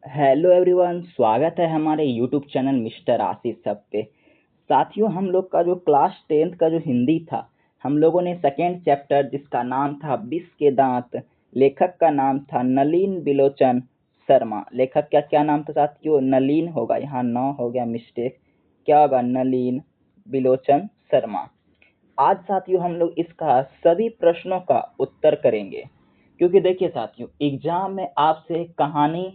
Hello everyone, स्वागत है हमारे यूट्यूब चैनल मिस्टर आशीष सब पे। साथियों, हम लोग का जो क्लास 10th का जो हिंदी था, हम लोगों ने सेकेंड चैप्टर जिसका नाम था विष के दांत, लेखक का नाम था नलिन बिलोचन शर्मा। लेखक का क्या नाम था साथियों? नलिन होगा, यहाँ न हो गया मिस्टेक, क्या होगा? नलिन बिलोचन शर्मा। आज साथियों हम लोग इसका सभी प्रश्नों का उत्तर करेंगे, क्योंकि देखिए साथियों, एग्जाम में आपसे कहानी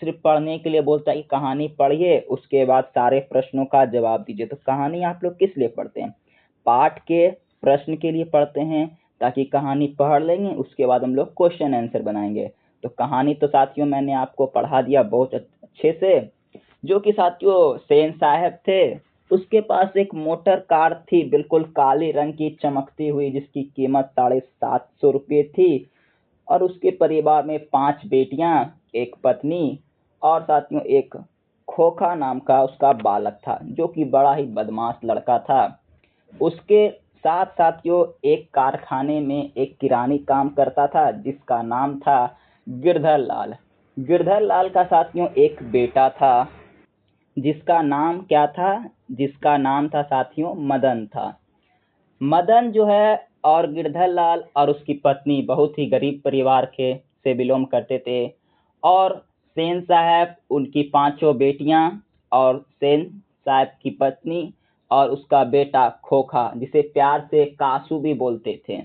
सिर्फ पढ़ने के लिए बोलता है कि कहानी पढ़िए, उसके बाद सारे प्रश्नों का जवाब दीजिए। तो कहानी आप लोग किस लिए पढ़ते हैं? पाठ के प्रश्न के लिए पढ़ते हैं, ताकि कहानी पढ़ लेंगे, उसके बाद हम लोग क्वेश्चन आंसर बनाएंगे। तो कहानी तो साथियों मैंने आपको पढ़ा दिया बहुत अच्छे से। जो कि साथियों सेन साहब थे, उसके पास एक मोटर कार थी, बिल्कुल काले रंग की चमकती हुई, जिसकी कीमत 750 रुपये थी। और उसके परिवार में 5 बेटियां, एक पत्नी और साथियों एक खोखा नाम का उसका बालक था, जो कि बड़ा ही बदमाश लड़का था। उसके साथ साथियों एक कारखाने में एक किरानी काम करता था, जिसका नाम था गिरधर लाल। गिरधर लाल का साथियों एक बेटा था, जिसका नाम क्या था? जिसका नाम था साथियों मदन था। मदन जो है, और गिरधर लाल और उसकी पत्नी बहुत ही गरीब परिवार के से बिलोंग करते थे। और सेन साहब, उनकी 5 बेटियां और सेन साहब की पत्नी और उसका बेटा खोखा, जिसे प्यार से कासू भी बोलते थे।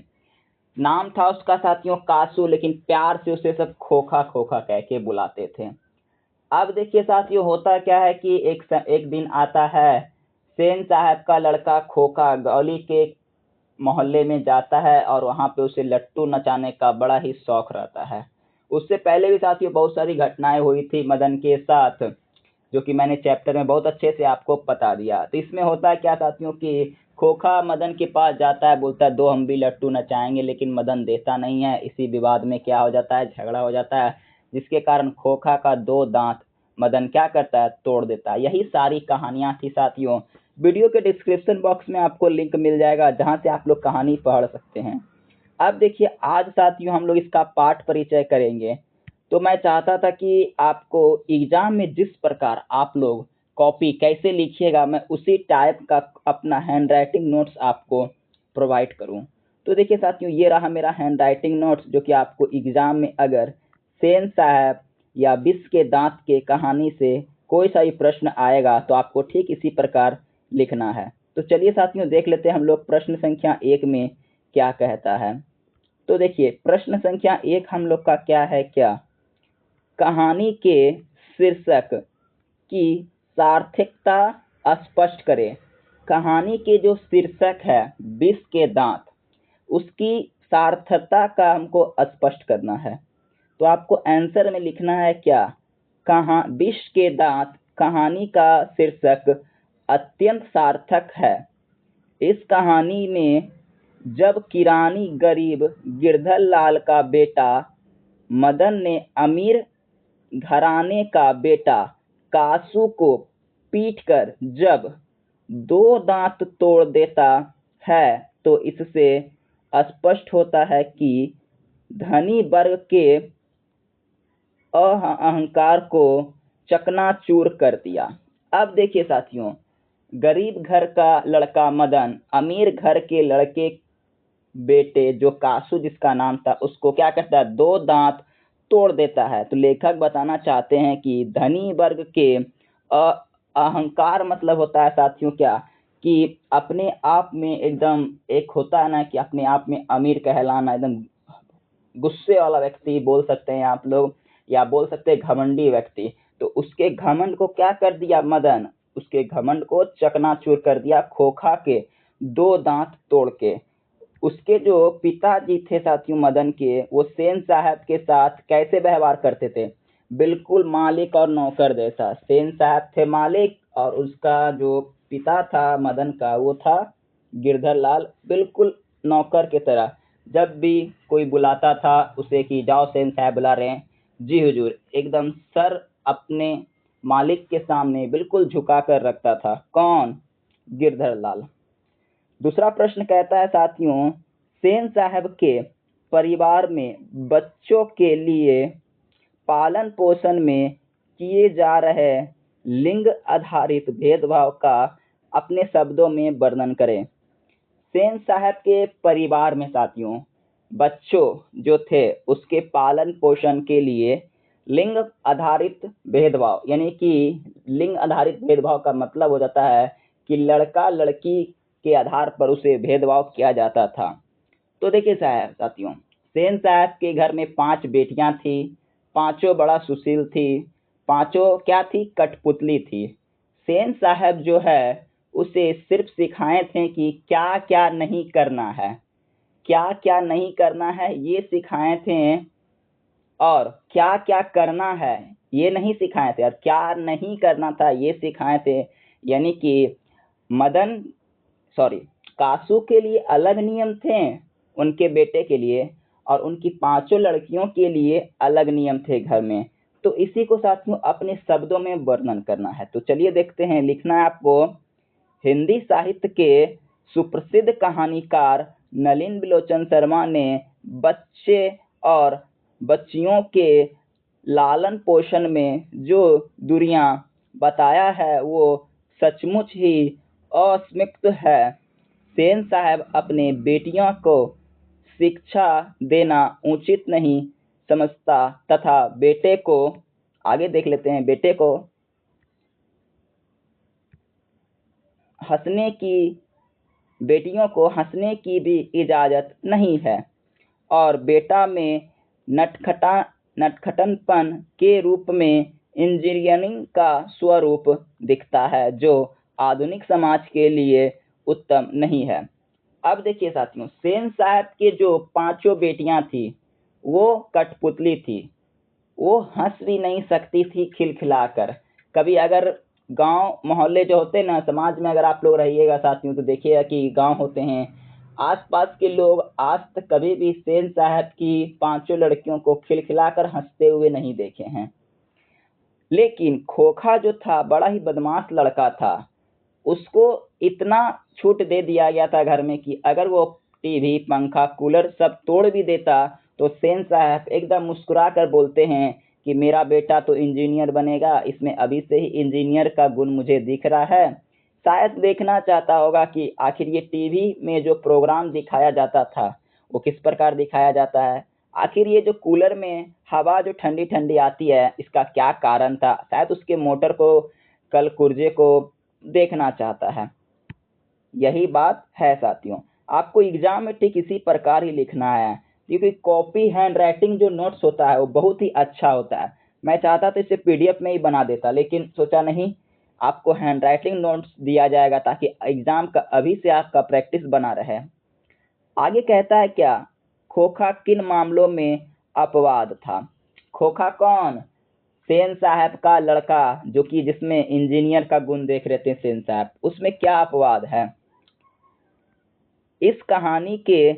नाम था उसका साथियों कासू, लेकिन प्यार से उसे सब खोखा खोखा कह के बुलाते थे। अब देखिए साथियों, होता क्या है कि एक दिन आता है, सेन साहब का लड़का खोखा गली के मोहल्ले में जाता है, और वहां पे उसे लट्टू नचाने का बड़ा ही शौक रहता है। उससे पहले भी साथियों बहुत सारी घटनाएं हुई थी मदन के साथ, जो कि मैंने चैप्टर में बहुत अच्छे से आपको बता दिया। तो इसमें होता है क्या साथियों कि खोखा मदन के पास जाता है, बोलता है दो हम भी लट्टू नचाएंगे, लेकिन मदन देता नहीं है। इसी विवाद में क्या हो जाता है? झगड़ा हो जाता है, जिसके कारण खोखा का 2 दांत मदन क्या करता है? तोड़ देता है। यही सारी कहानियां थी साथियों। वीडियो के डिस्क्रिप्शन बॉक्स में आपको लिंक मिल जाएगा, जहां से आप लोग कहानी पढ़ सकते हैं। अब देखिए, आज साथियों हम लोग इसका पाठ परिचय करेंगे। तो मैं चाहता था कि आपको एग्जाम में जिस प्रकार आप लोग कॉपी कैसे लिखिएगा, मैं उसी टाइप का अपना हैंड राइटिंग नोट्स आपको प्रोवाइड करूं। तो देखिए साथियों, ये रहा मेरा हैंड राइटिंग नोट्स, जो कि आपको एग्जाम में अगर सेन साहब या विष के दांत के कहानी से कोई सा भी प्रश्न आएगा, तो आपको ठीक इसी प्रकार लिखना है। तो चलिए साथियों, देख लेते हैं हम लोग प्रश्न संख्या 1 में क्या कहता है। तो देखिए, प्रश्न संख्या 1 हम लोग का क्या है? क्या कहानी के शीर्षक की सार्थकता स्पष्ट करें। कहानी के जो शीर्षक है विष के दांत, उसकी सार्थकता का हमको स्पष्ट करना है। तो आपको आंसर में लिखना है क्या? कहाँ विष के दांत कहानी का शीर्षक अत्यंत सार्थक है। इस कहानी में जब किरानी गरीब गिरधर लाल का बेटा मदन ने अमीर घराने का बेटा कासू को पीटकर जब 2 दांत तोड़ देता है, तो इससे स्पष्ट होता है कि धनी वर्ग के अहंकार को चकनाचूर कर दिया। अब देखिए साथियों, गरीब घर का लड़का मदन अमीर घर के लड़के बेटे जो कासू जिसका नाम था, उसको क्या करता है? 2 दांत तोड़ देता है। तो लेखक बताना चाहते हैं कि धनी वर्ग के अहंकार मतलब होता है साथियों क्या, कि अपने आप में एकदम, एक होता है ना कि अपने आप में अमीर कहलाना, एकदम गुस्से वाला व्यक्ति बोल सकते हैं आप लोग, या बोल सकते हैं घमंडी व्यक्ति। तो उसके घमंड को क्या कर दिया मदन? उसके घमंड को चकनाचूर कर दिया खोखा के 2 दांत तोड़ के। उसके जो पिताजी थे साथियों मदन के, वो सेन साहब के साथ कैसे व्यवहार करते थे? बिल्कुल मालिक और नौकर जैसा। सेन साहब थे मालिक, और उसका जो पिता था मदन का, वो था गिरधर लाल, बिल्कुल नौकर की तरह। जब भी कोई बुलाता था उसे कि जाओ सेन साहब बुला रहे हैं, जी हुजूर, एकदम सर अपने मालिक के सामने बिल्कुल झुका कर रखता था। कौन? गिरधर लाल। दूसरा प्रश्न कहता है साथियों, सेन साहब के परिवार में बच्चों के लिए पालन पोषण में किए जा रहे लिंग आधारित भेदभाव का अपने शब्दों में वर्णन करें। सेन साहब के परिवार में साथियों बच्चों जो थे उसके पालन पोषण के लिए लिंग आधारित भेदभाव, यानी कि लिंग आधारित भेदभाव का मतलब हो जाता है कि लड़का लड़की के आधार पर उसे भेदभाव किया जाता था। तो देखिए साथियों, सेन साहब के घर में 5 बेटियां थी, पांचों बड़ा सुशील थी, पांचों क्या थी, कठपुतली थी। सेन साहब जो है उसे सिर्फ सिखाए थे कि क्या क्या नहीं करना है, क्या क्या नहीं करना है ये सिखाए थे, और क्या क्या करना है ये नहीं सिखाए थे, और क्या नहीं करना था ये सिखाए थे। यानी कि कासू के लिए अलग नियम थे उनके बेटे के लिए, और उनकी 5 लड़कियों के लिए अलग नियम थे घर में। तो इसी को साथियों अपने शब्दों में वर्णन करना है। तो चलिए देखते हैं, लिखना है आपको। हिंदी साहित्य के सुप्रसिद्ध कहानीकार नलिन बिलोचन शर्मा ने बच्चे और बच्चियों के लालन पोषण में जो दूरियां बताया है वो सचमुच ही अस्मिक्त है। सेन साहब अपने बेटियों को शिक्षा देना उचित नहीं समझता तथा बेटे को, आगे देख लेते हैं, बेटे को बेटियों को हंसने की भी इजाजत नहीं है, और बेटा में नटखटनपन के रूप में इंजीनियरिंग का स्वरूप दिखता है जो आधुनिक समाज के लिए उत्तम नहीं है। अब देखिए साथियों, सेन साहब के जो 5 बेटियां थी वो कठपुतली थी, वो हंस भी नहीं सकती थी खिलखिलाकर। कभी अगर गांव मोहल्ले जो होते हैं ना, समाज में अगर आप लोग रहिएगा साथियों तो देखिएगा कि गांव होते हैं, आसपास के लोग आज तक कभी भी सेन साहब की 5 लड़कियों को खिलखिलाकर हंसते हुए नहीं देखे हैं। लेकिन खोखा जो था बड़ा ही बदमाश लड़का था, उसको इतना छूट दे दिया गया था घर में कि अगर वो टीवी पंखा कूलर सब तोड़ भी देता तो सेन साहब एकदम मुस्कुरा कर बोलते हैं कि मेरा बेटा तो इंजीनियर बनेगा, इसमें अभी से ही इंजीनियर का गुण मुझे दिख रहा है। शायद देखना चाहता होगा कि आखिर ये टीवी में जो प्रोग्राम दिखाया जाता था वो किस प्रकार दिखाया जाता है, आखिर ये जो कूलर में हवा जो ठंडी ठंडी आती है इसका क्या कारण था। शायद उसके मोटर को, कल पुर्जे को देखना चाहता है। यही बात है साथियों, आपको एग्जाम में ठीक इसी प्रकार ही लिखना है, क्योंकि कॉपी हैंड राइटिंग जो नोट्स होता है वो बहुत ही अच्छा होता है। मैं चाहता था इसे पीडीएफ में ही बना देता, लेकिन सोचा नहीं, आपको हैंड राइटिंग नोट्स दिया जाएगा ताकि एग्जाम का अभी से आपका प्रैक्टिस बना रहे। आगे कहता है क्या, खोखा किन मामलों में अपवाद था। खोखा कौन, सेन साहब का लड़का जो कि जिसमें इंजीनियर का गुण देख रहे थे सेन साहब, उसमें क्या अपवाद है। इस कहानी के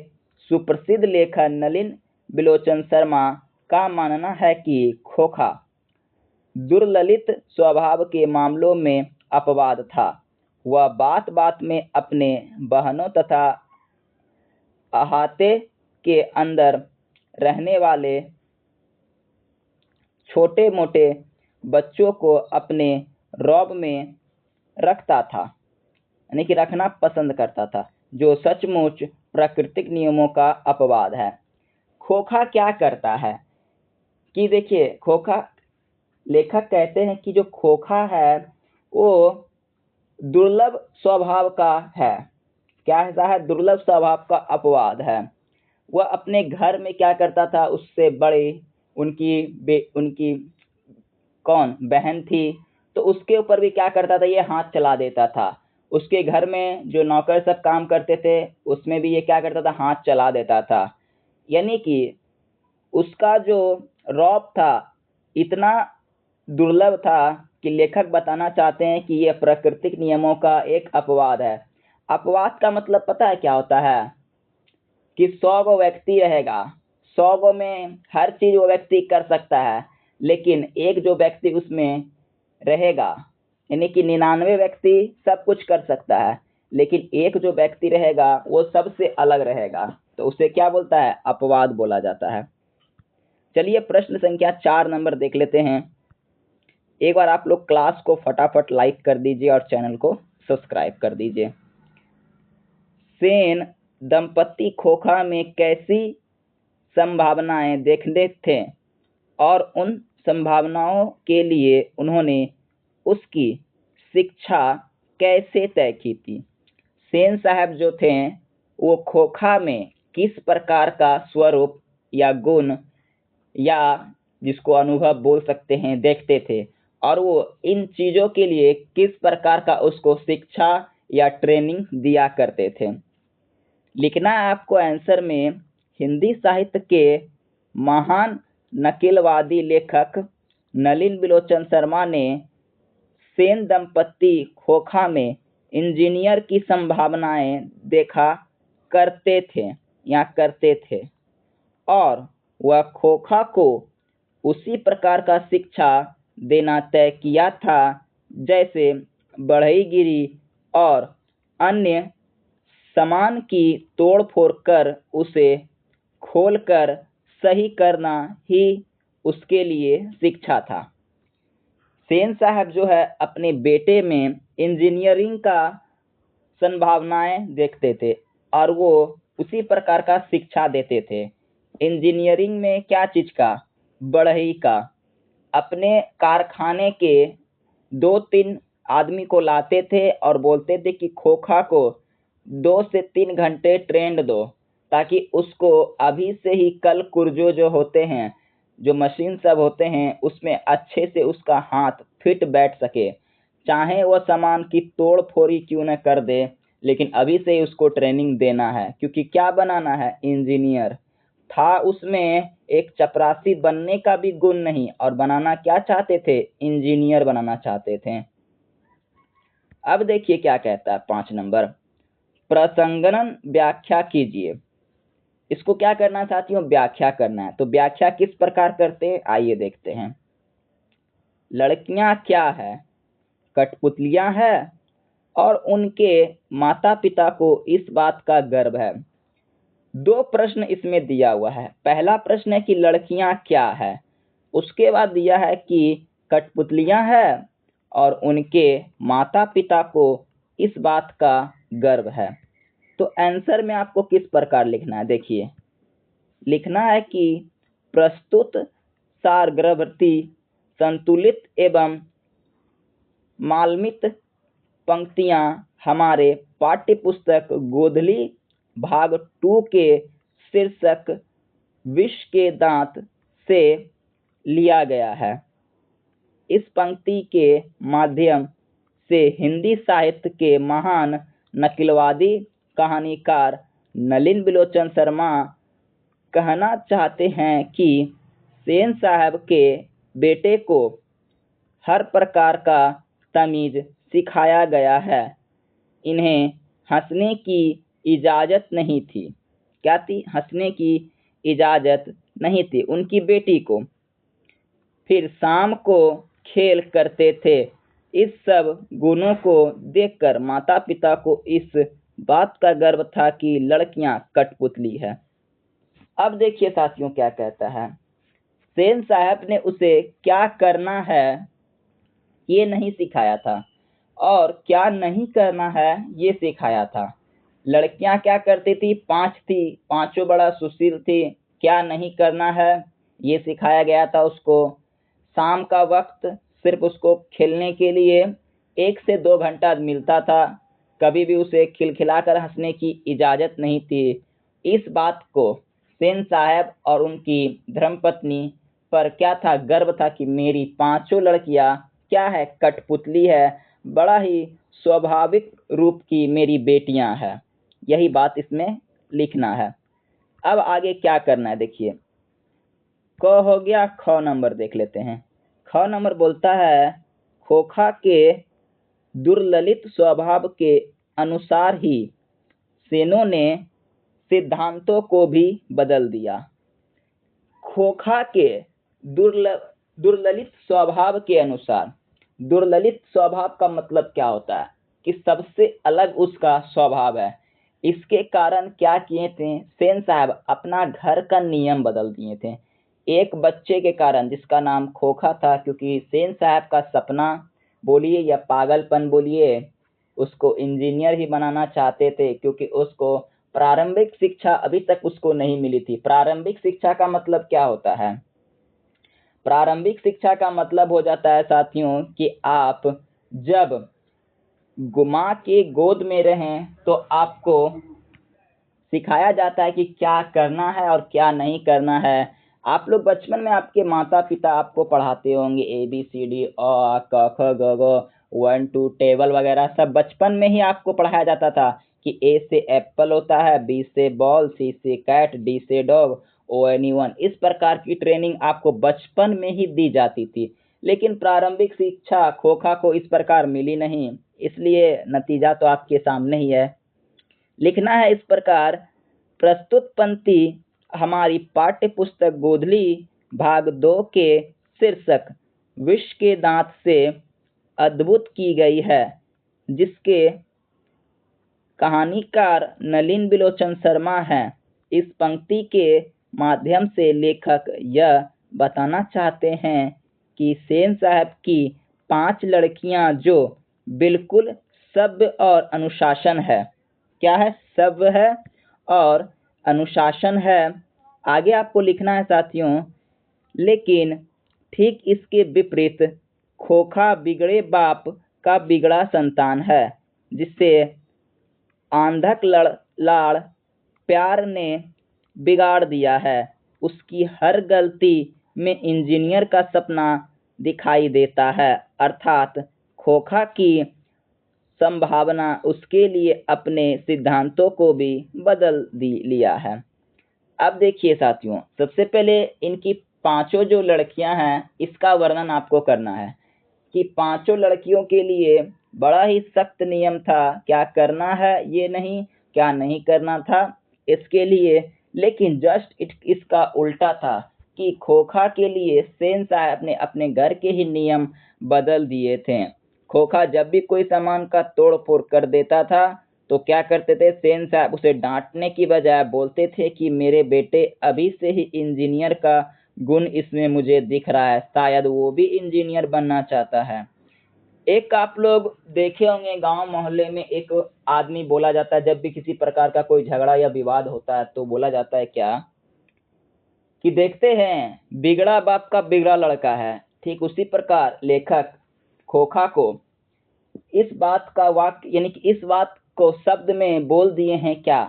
सुप्रसिद्ध लेखक नलिन बिलोचन शर्मा का मानना है कि खोखा दुर्ललित स्वभाव के मामलों में अपवाद था। वह बात बात में अपने बहनों तथा अहाते के अंदर रहने वाले छोटे मोटे बच्चों को अपने रौब में रखता था, यानी कि रखना पसंद करता था, जो सचमुच प्राकृतिक नियमों का अपवाद है। खोखा क्या करता है कि देखिए, खोखा, लेखक कहते हैं कि जो खोखा है वो दुर्लभ स्वभाव का है। क्या ऐसा है, दुर्लभ स्वभाव का अपवाद है। वह अपने घर में क्या करता था, उससे बड़े उनकी कौन बहन थी, तो उसके ऊपर भी क्या करता था, ये हाथ चला देता था। उसके घर में जो नौकर सब काम करते थे उसमें भी ये क्या करता था, हाथ चला देता था। यानी कि उसका जो रौब था इतना दुर्लभ था कि लेखक बताना चाहते हैं कि यह प्राकृतिक नियमों का एक अपवाद है। अपवाद का मतलब पता है क्या होता है कि 100 गो व्यक्ति रहेगा, 100 गो में हर चीज वो व्यक्ति कर सकता है, लेकिन एक जो व्यक्ति उसमें रहेगा, यानी कि 99 व्यक्ति सब कुछ कर सकता है, लेकिन एक जो व्यक्ति रहेगा वो सबसे अलग रहेगा, तो उसे क्या बोलता है, अपवाद बोला जाता है। चलिए प्रश्न संख्या 4 नंबर देख लेते हैं। एक बार आप लोग क्लास को फटाफट लाइक कर दीजिए और चैनल को सब्सक्राइब कर दीजिए। सेन दंपति खोखा में कैसी संभावनाएं देखते थे और उन संभावनाओं के लिए उन्होंने उसकी शिक्षा कैसे तय की थी। सेन साहब जो थे वो खोखा में किस प्रकार का स्वरूप या गुण या जिसको अनुभव बोल सकते हैं देखते थे और वो इन चीजों के लिए किस प्रकार का उसको शिक्षा या ट्रेनिंग दिया करते थे। लिखना है आपको आंसर में। हिंदी साहित्य के महान नकीलवादी लेखक नलिन बिलोचन शर्मा ने सेन दंपति खोखा में इंजीनियर की संभावनाएं देखा करते थे या करते थे और वह खोखा को उसी प्रकार का शिक्षा देना तय किया था जैसे बढ़ईगिरी और अन्य सामान की तोड़ फोड़ कर उसे खोलकर सही करना ही उसके लिए शिक्षा था। सेन साहब जो है अपने बेटे में इंजीनियरिंग का संभावनाएं देखते थे और वो उसी प्रकार का शिक्षा देते थे। इंजीनियरिंग में क्या चीज का? बढ़ई का। अपने कारखाने के 2-3 आदमी को लाते थे और बोलते थे कि खोखा को 2 से 3 घंटे ट्रेंड दो ताकि उसको अभी से ही कल कुर्जो जो होते हैं, जो मशीन सब होते हैं, उसमें अच्छे से उसका हाथ फिट बैठ सके। चाहे वह सामान की तोड़ फोड़ी क्यों न कर दे, लेकिन अभी से ही उसको ट्रेनिंग देना है, क्योंकि क्या बनाना है? इंजीनियर था। उसमें एक चपरासी बनने का भी गुण नहीं, और बनाना क्या चाहते थे? इंजीनियर बनाना चाहते थे। अब देखिए क्या कहता है 5 नंबर, प्रसंगन व्याख्या कीजिए। इसको क्या करना है साथियों? व्याख्या करना है। तो व्याख्या किस प्रकार करते हैं, आइए देखते हैं। लड़कियां क्या है? कठपुतलियां है और उनके माता पिता को इस बात का गर्व है। 2 प्रश्न इसमें दिया हुआ है। पहला प्रश्न है कि लड़कियां क्या है, उसके बाद दिया है कि कठपुतलियां है और उनके माता पिता को इस बात का गर्व है। तो आंसर में आपको किस प्रकार लिखना है? देखिए, लिखना है कि प्रस्तुत सारग्रभति संतुलित एवं मालमित पंक्तियां हमारे पाठ्य पुस्तक गोधली भाग 2 के शीर्षक विष के दांत से लिया गया है। इस पंक्ति के माध्यम से हिंदी साहित्य के महान नकीलवादी कहानीकार नलिन बिलोचन शर्मा कहना चाहते हैं कि सेन साहब के बेटे को हर प्रकार का तमीज सिखाया गया है। इन्हें हंसने की इजाजत नहीं थी। क्या थी? हंसने की इजाजत नहीं थी उनकी बेटी को। फिर शाम को खेल करते थे। इस सब गुणों को देखकर माता पिता को इस बात का गर्व था कि लड़कियां कठपुतली है। अब देखिए साथियों क्या कहता है। सेन साहब ने उसे क्या करना है ये नहीं सिखाया था और क्या नहीं करना है ये सिखाया था। लड़कियां क्या करती थी? 5 थी, पांचों बड़ा सुशील थी। क्या नहीं करना है ये सिखाया गया था उसको। शाम का वक्त सिर्फ उसको खेलने के लिए 1 से 2 घंटा मिलता था। कभी भी उसे खिलखिलाकर हंसने की इजाजत नहीं थी। इस बात को सेन साहब और उनकी धर्मपत्नी पर क्या था? गर्व था कि मेरी 5 लड़कियां क्या है? कठपुतली है। बड़ा ही स्वाभाविक रूप की मेरी बेटियां हैं। यही बात इसमें लिखना है। अब आगे क्या करना है देखिए। क हो गया, ख नंबर देख लेते हैं। ख नंबर बोलता है, खोखा के दुर्ललित स्वभाव के अनुसार ही सेनों ने सिद्धांतों को भी बदल दिया। खोखा के दुर्ललित स्वभाव के अनुसार। दुर्ललित स्वभाव का मतलब क्या होता है? कि सबसे अलग उसका स्वभाव है। इसके कारण क्या किए थे सेन साहब? अपना घर का नियम बदल दिए थे। एक बच्चे के कारण जिसका नाम खोखा था, क्योंकि सेन साहब का सपना बोलिए या पागलपन बोलिए, उसको इंजीनियर ही बनाना चाहते थे, क्योंकि उसको प्रारंभिक शिक्षा अभी तक उसको नहीं मिली थी। प्रारंभिक शिक्षा का मतलब क्या होता है? प्रारंभिक शिक्षा का मतलब हो जाता है साथियों कि आप जब माँ के गोद में रहें तो आपको सिखाया जाता है कि क्या करना है और क्या नहीं करना है। आप लोग बचपन में आपके माता पिता आपको पढ़ाते होंगे ABCD अ आ क ख ग घ 1 2 टेबल वगैरह सब बचपन में ही आपको पढ़ाया जाता था कि A से एप्पल होता है, B से बॉल, C से कैट, D से डॉग, ONE1। इस प्रकार की ट्रेनिंग आपको बचपन में ही दी जाती थी। लेकिन प्रारंभिक शिक्षा खोखा को इस प्रकार मिली नहीं, इसलिए नतीजा तो आपके सामने ही है। लिखना है इस प्रकार, प्रस्तुत पंक्ति हमारी पाठ्य पुस्तक गोधली भाग 2 के शीर्षक विष के दांत से अद्भुत की गई है, जिसके कहानीकार नलिन बिलोचन शर्मा हैं। इस पंक्ति के माध्यम से लेखक यह बताना चाहते हैं कि सेन साहब की 5 लड़कियां जो बिल्कुल सभ्य और अनुशासन है। क्या है? सभ्य है और अनुशासन है। आगे आपको लिखना है साथियों, लेकिन ठीक इसके विपरीत खोखा बिगड़े बाप का बिगड़ा संतान है, जिसे आंधक लाड़ प्यार ने बिगाड़ दिया है। उसकी हर गलती में इंजीनियर का सपना दिखाई देता है, अर्थात खोखा की संभावना उसके लिए अपने सिद्धांतों को भी बदल लिया है। अब देखिए साथियों, सबसे पहले इनकी पांचों जो लड़कियां हैं इसका वर्णन आपको करना है कि पांचों लड़कियों के लिए बड़ा ही सख्त नियम था, क्या करना है ये नहीं, क्या नहीं करना था इसके लिए। लेकिन जस्ट इसका उल्टा था कि खोखा के लिए सेन साहब ने अपने घर के ही नियम बदल दिए थे। खोखा जब भी कोई सामान का तोड़ फोड़ कर देता था तो क्या करते थे, सेन साहब उसे डांटने की बजाय बोलते थे कि मेरे बेटे अभी से ही इंजीनियर का गुण इसमें मुझे दिख रहा है, शायद वो भी इंजीनियर बनना चाहता है। एक आप लोग देखे होंगे गांव मोहल्ले में एक आदमी बोला जाता है, जब भी किसी प्रकार का कोई झगड़ा या विवाद होता है तो बोला जाता है क्या कि देखते हैं बिगड़ा बाप का बिगड़ा लड़का है। ठीक उसी प्रकार लेखक खोखा को इस बात का वाक्य यानी कि इस बात को शब्द में बोल दिए हैं क्या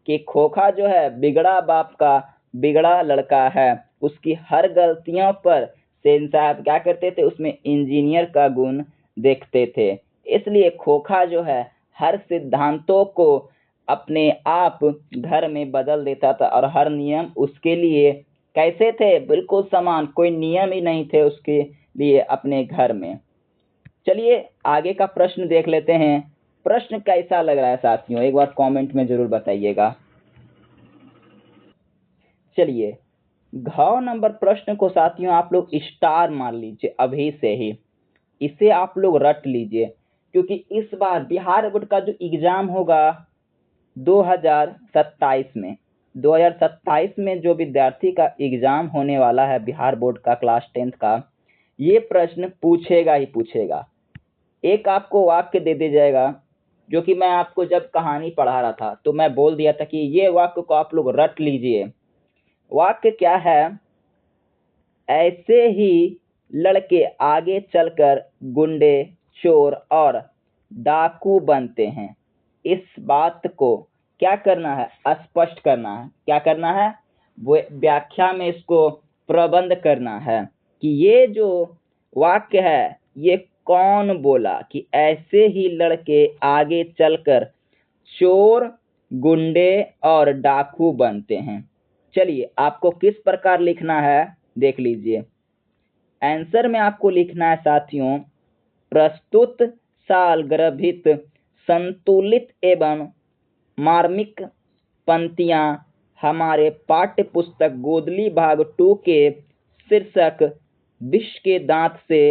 कि खोखा जो है बिगड़ा बाप का बिगड़ा लड़का है। उसकी हर गलतियों पर सेन साहब क्या करते थे, उसमें इंजीनियर का गुण देखते थे। इसलिए खोखा जो है हर सिद्धांतों को अपने आप घर में बदल देता था और हर नियम उसके लिए कैसे थे, बिल्कुल समान, कोई नियम ही नहीं थे उसके लिए अपने घर में। चलिए आगे का प्रश्न देख लेते हैं। प्रश्न कैसा लग रहा है साथियों, एक बार कमेंट में जरूर बताइएगा। चलिए घ नंबर प्रश्न को साथियों आप लोग स्टार मार लीजिए अभी से ही, इसे आप लोग रट लीजिए, क्योंकि इस बार बिहार बोर्ड का जो एग्जाम होगा 2027 में जो विद्यार्थी का एग्जाम होने वाला है बिहार बोर्ड का क्लास 10th का, ये प्रश्न पूछेगा ही पूछेगा। एक आपको वाक्य दे दिया जाएगा, जो कि मैं आपको जब कहानी पढ़ा रहा था तो मैं बोल दिया था कि ये वाक्य को आप लोग रट लीजिए। वाक्य क्या है, ऐसे ही लड़के आगे चलकर गुंडे, चोर और डाकू बनते हैं। इस बात को क्या करना है, स्पष्ट करना है। क्या करना है, वो व्याख्या में इसको प्रबंध करना है कि ये जो वाक्य है ये कौन बोला कि ऐसे ही लड़के आगे चलकर चोर, गुंडे और डाकू बनते हैं। चलिए आपको किस प्रकार लिखना है देख लीजिए। आंसर में आपको लिखना है साथियों, प्रस्तुत साल गर्भित संतुलित एवं मार्मिक पंक्तियां हमारे पाठ्य पुस्तक गोधली भाग 2 के शीर्षक विष के दांत से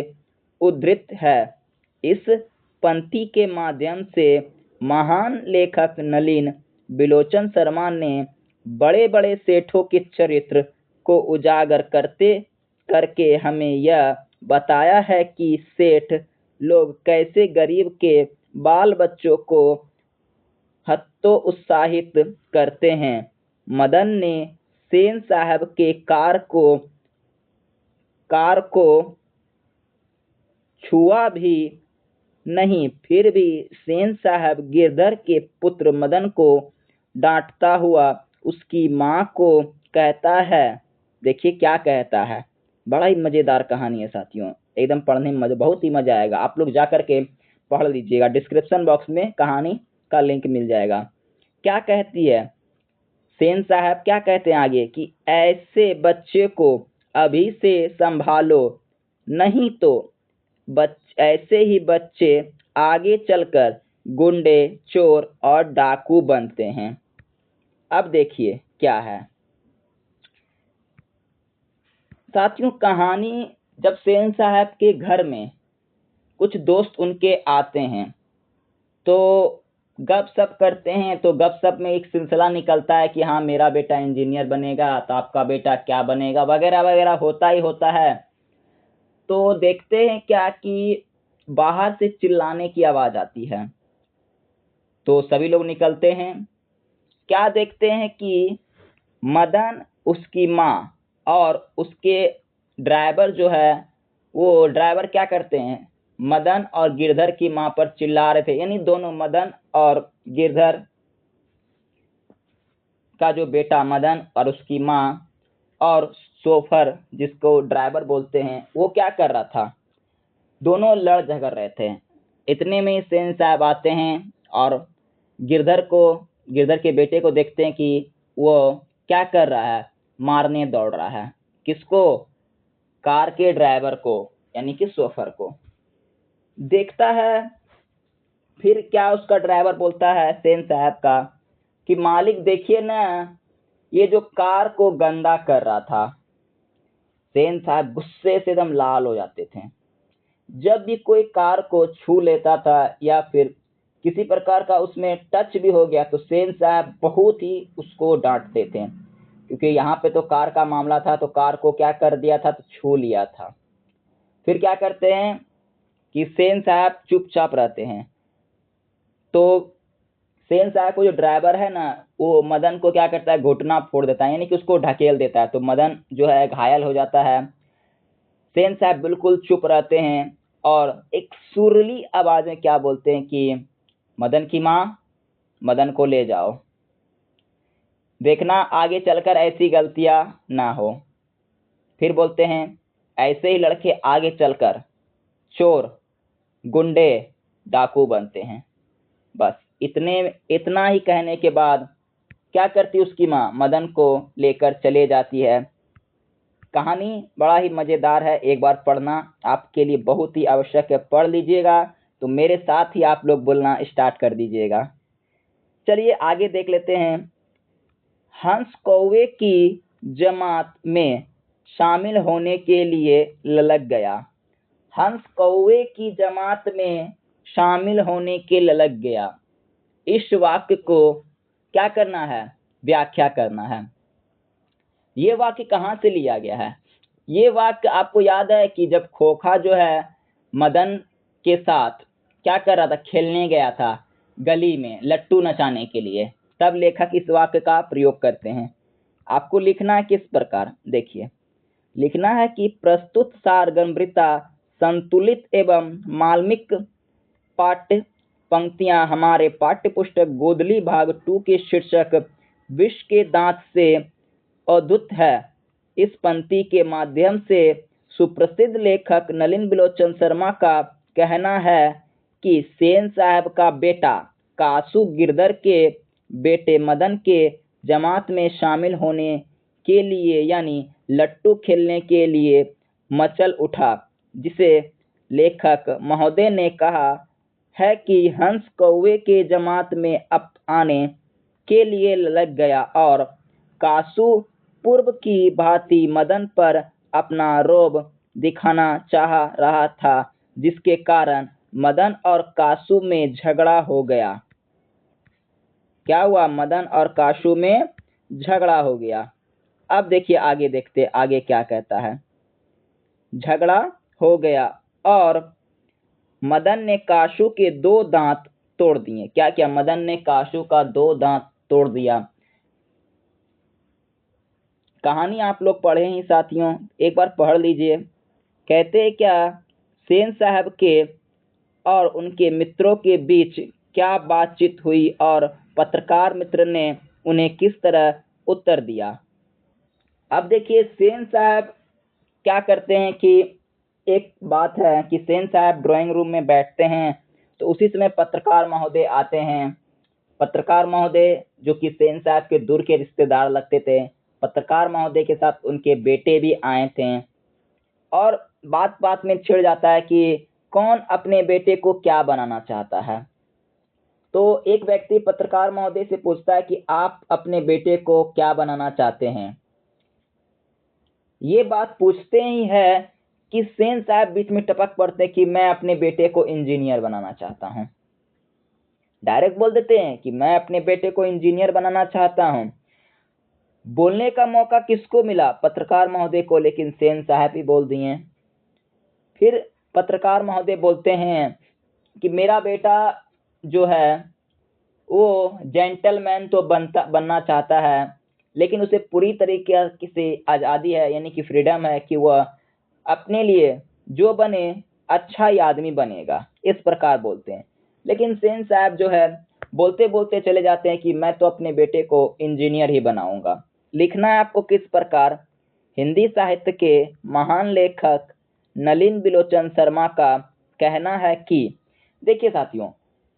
उद्धृत है। इस पंक्ति के माध्यम से महान लेखक नलिन बिलोचन शर्मा ने बड़े बड़े सेठों के चरित्र को उजागर करके हमें यह बताया है कि सेठ लोग कैसे गरीब के बाल बच्चों को हतोत्साहित करते हैं। मदन ने सेन साहब के कार को छुआ भी नहीं, फिर भी सेन साहब गिरधर के पुत्र मदन को डांटता हुआ उसकी माँ को कहता है, देखिए क्या कहता है, बड़ा ही मजेदार कहानी है साथियों, एकदम पढ़ने में बहुत ही मजा आएगा। आप लोग जा करके पढ़ लीजिएगा, डिस्क्रिप्शन बॉक्स में कहानी का लिंक मिल जाएगा। क्या कहती है सेन साहब, क्या कहते हैं आगे कि ऐसे बच्चे को अभी से संभालो, नहीं तो ऐसे ही बच्चे आगे चलकर गुंडे, चोर और डाकू बनते हैं। अब देखिए क्या है साथियों, कहानी जब सेन साहब के घर में कुछ दोस्त उनके आते हैं तो गपशप करते हैं, तो गपशप में एक सिलसिला निकलता है कि हाँ मेरा बेटा इंजीनियर बनेगा, तो आपका बेटा क्या बनेगा, वगैरह वगैरह होता ही होता है। तो देखते हैं क्या कि बाहर से चिल्लाने की आवाज आती है, तो सभी लोग निकलते हैं। क्या देखते हैं कि मदन, उसकी माँ और उसके ड्राइवर जो है, वो ड्राइवर क्या करते हैं, मदन और गिरधर की माँ पर चिल्ला रहे थे। यानी दोनों, मदन और गिरधर का जो बेटा मदन और उसकी माँ और शोफर जिसको ड्राइवर बोलते हैं, वो क्या कर रहा था, दोनों लड़ झगड़ रहे थे। इतने में सेन साहब आते हैं और गिरधर के बेटे को देखते हैं कि वो क्या कर रहा है, मारने दौड़ रहा है। किसको, कार के ड्राइवर को, यानी कि शोफर को। देखता है, फिर क्या उसका ड्राइवर बोलता है सेन साहब का कि मालिक देखिए ना, ये जो कार को गंदा कर रहा था। सेन साहब गुस्से से एकदम लाल हो जाते थे। जब भी कोई कार को छू लेता था या फिर किसी प्रकार का उसमें टच भी हो गया तो सेन साहब बहुत ही उसको डांटते थे, क्योंकि यहाँ पे तो कार का मामला था, तो कार को क्या कर दिया था, तो छू लिया था। फिर क्या करते हैं कि सेन साहब चुपचाप रहते हैं। तो सेन साहब को जो ड्राइवर है ना, वो मदन को क्या करता है, घुटना फोड़ देता है, यानी कि उसको ढकेल देता है। तो मदन जो है घायल हो जाता है। सेन साहब बिल्कुल चुप रहते हैं और एक सुरीली आवाज में क्या बोलते हैं कि मदन की माँ, मदन को ले जाओ, देखना आगे चलकर ऐसी गलतियां ना हो। फिर बोलते हैं ऐसे ही लड़के आगे चलकर चोर, गुंडे, डाकू बनते हैं। बस इतना ही कहने के बाद क्या करती उसकी माँ, मदन को लेकर चले जाती है। कहानी बड़ा ही मजेदार है, एक बार पढ़ना आपके लिए बहुत ही आवश्यक है, पढ़ लीजिएगा। तो मेरे साथ ही आप लोग बोलना स्टार्ट कर दीजिएगा। चलिए आगे देख लेते हैं। हंस कौवे की जमात में शामिल होने के लिए ललक गया। हंस कौवे की जमात में शामिल होने के ललक गया। इस वाक्य को क्या करना है, व्याख्या करना है। ये वाक्य कहाँ से लिया गया है? ये वाक्य आपको याद है कि जब खोखा जो है मदन के साथ क्या कर रहा था, खेलने गया था गली में लट्टू नचाने के लिए, तब लेखक इस वाक्य का प्रयोग करते हैं। आपको लिखना है किस प्रकार, देखिए लिखना है कि प्रस्तुत सारगर्भिता संतुलित एवं मार्मिक पाठ्य पंक्तियां हमारे पाठ्य पुस्तक गोदली भाग 2 के शीर्षक विष के दांत से अद्भुत है। इस पंक्ति के माध्यम से सुप्रसिद्ध लेखक नलिन बिलोचन शर्मा का कहना है कि सेन साहब का बेटा कासू गिरधर के बेटे मदन के जमात में शामिल होने के लिए यानी लट्टू खेलने के लिए मचल उठा, जिसे लेखक महोदय ने कहा है कि हंस कौवे के जमात में आने के लिए ललक गया और कासू पूर्व की भांति मदन पर अपना रोब दिखाना चाह रहा था, जिसके कारण मदन और कासू में झगड़ा हो गया। क्या हुआ, मदन और कासू में झगड़ा हो गया। अब देखिए आगे, देखते आगे क्या कहता है। झगड़ा हो गया और मदन ने काशू के 2 दांत तोड़ दिए। क्या किया? मदन ने काशू का 2 दांत तोड़ दिया। कहानी आप लोग पढ़े ही साथियों, एक बार पढ़ लीजिए। कहते क्या, सेन साहब के और उनके मित्रों के बीच क्या बातचीत हुई और पत्रकार मित्र ने उन्हें किस तरह उत्तर दिया। अब देखिए सेन साहब क्या करते हैं कि एक बात है कि सेन साहब ड्राइंग रूम में बैठते हैं तो उसी समय पत्रकार महोदय आते हैं। पत्रकार महोदय जो कि सेन साहब के दूर के रिश्तेदार लगते थे, पत्रकार महोदय के साथ उनके बेटे भी आए थे और बात बात में छिड़ जाता है कि कौन अपने बेटे को क्या बनाना चाहता है। तो एक व्यक्ति पत्रकार महोदय से पूछता है कि आप अपने बेटे को क्या बनाना चाहते हैं। ये बात पूछते ही है कि सेन साहब बीच में टपक पड़ते कि मैं अपने बेटे को इंजीनियर बनाना चाहता हूं। डायरेक्ट बोल देते हैं कि मैं अपने बेटे को इंजीनियर बनाना चाहता हूं। बोलने का मौका किसको मिला? पत्रकार महोदय को, लेकिन सेन साहब ही बोल दिए। फिर पत्रकार महोदय बोलते हैं कि मेरा बेटा जो है वो जेंटलमैन तो बनना चाहता है, लेकिन उसे पूरी तरीके से आज़ादी है, यानी कि फ्रीडम है कि वह अपने लिए जो बने अच्छा ही आदमी बनेगा, इस प्रकार बोलते हैं। लेकिन सेन साहब जो है बोलते बोलते चले जाते हैं कि मैं तो अपने बेटे को इंजीनियर ही बनाऊंगा। लिखना है आपको किस प्रकार। हिंदी साहित्य के महान लेखक नलिन बिलोचन शर्मा का कहना है कि, देखिए साथियों,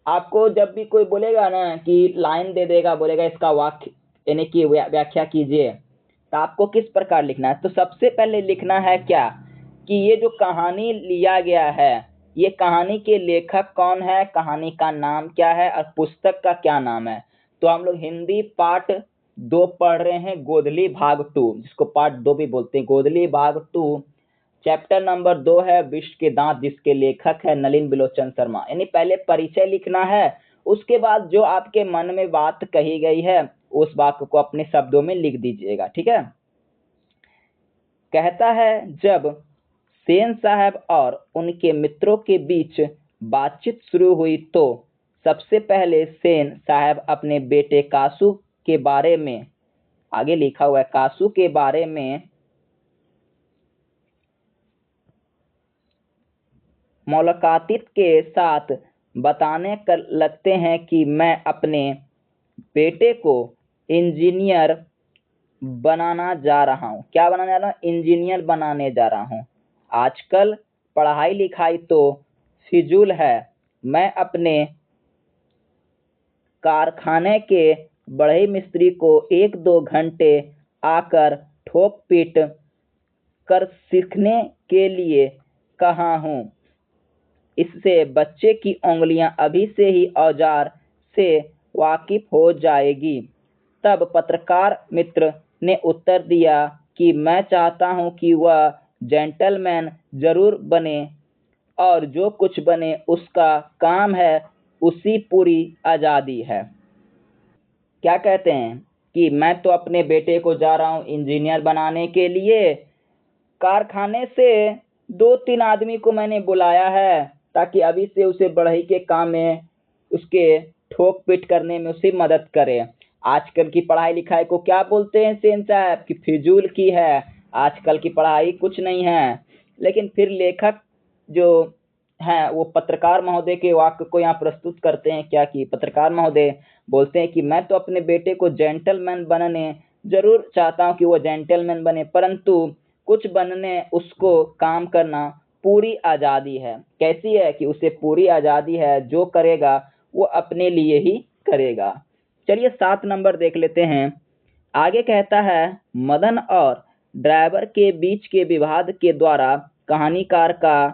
आपको जब भी कोई बोलेगा ना कि लाइन दे देगा, बोलेगा इसका वाक्य यानी कि व्याख्या कीजिए, तो आपको किस प्रकार लिखना है। तो सबसे पहले लिखना है क्या कि ये जो कहानी लिया गया है, ये कहानी के लेखक कौन है, कहानी का नाम क्या है और पुस्तक का क्या नाम है। तो हम लोग हिंदी पार्ट 2 पढ़ रहे हैं, गोधली भाग 2, जिसको पार्ट 2 भी बोलते हैं। गोधली भाग 2 चैप्टर नंबर 2 है विष के दांत, जिसके लेखक है नलिन बिलोचन शर्मा। यानी पहले परिचय लिखना है, उसके बाद जो आपके मन में बात कही गई है उस वाक्य को अपने शब्दों में लिख दीजिएगा, ठीक है। कहता है, जब सेन साहब और उनके मित्रों के बीच बातचीत शुरू हुई तो सबसे पहले सेन साहब अपने बेटे कासू के बारे में, आगे लिखा हुआ है कासू के बारे में, मुलाकातित के साथ बताने कर लगते हैं कि मैं अपने बेटे को इंजीनियर बनाना जा रहा हूँ। क्या बनाने जा रहा हूँ? इंजीनियर बनाने जा रहा हूँ। आजकल पढ़ाई लिखाई तो फिजूल है। मैं अपने कारखाने के बढ़ई मिस्त्री को 1-2 घंटे आकर ठोक पीट कर सीखने के लिए कहा हूँ। इससे बच्चे की उंगलियां अभी से ही औजार से वाकिफ हो जाएगी। तब पत्रकार मित्र ने उत्तर दिया कि मैं चाहता हूं कि वह जेंटलमैन जरूर बने और जो कुछ बने उसका काम है, उसी पूरी आज़ादी है। क्या कहते हैं कि मैं तो अपने बेटे को जा रहा हूं इंजीनियर बनाने के लिए, कारखाने से 2-3 आदमी को मैंने बुलाया है ताकि अभी से उसे बढ़ई के काम में, उसके ठोक पीट करने में उसकी मदद करे। आजकल की पढ़ाई लिखाई को क्या बोलते हैं सेन साहब कि फिजूल की है, आजकल की पढ़ाई कुछ नहीं है। लेकिन फिर लेखक जो हैं वो पत्रकार महोदय के वाक्य को यहाँ प्रस्तुत करते हैं क्या कि पत्रकार महोदय बोलते हैं कि मैं तो अपने बेटे को जेंटलमैन बनने जरूर चाहता हूँ कि वो जेंटलमैन बने, परंतु कुछ बनने उसको काम करना पूरी आज़ादी है। कैसी है कि उसे पूरी आज़ादी है, जो करेगा वो अपने लिए ही करेगा। चलिए 7 नंबर देख लेते हैं। आगे कहता है, मदन और ड्राइवर के बीच के विवाद के द्वारा कहानीकार का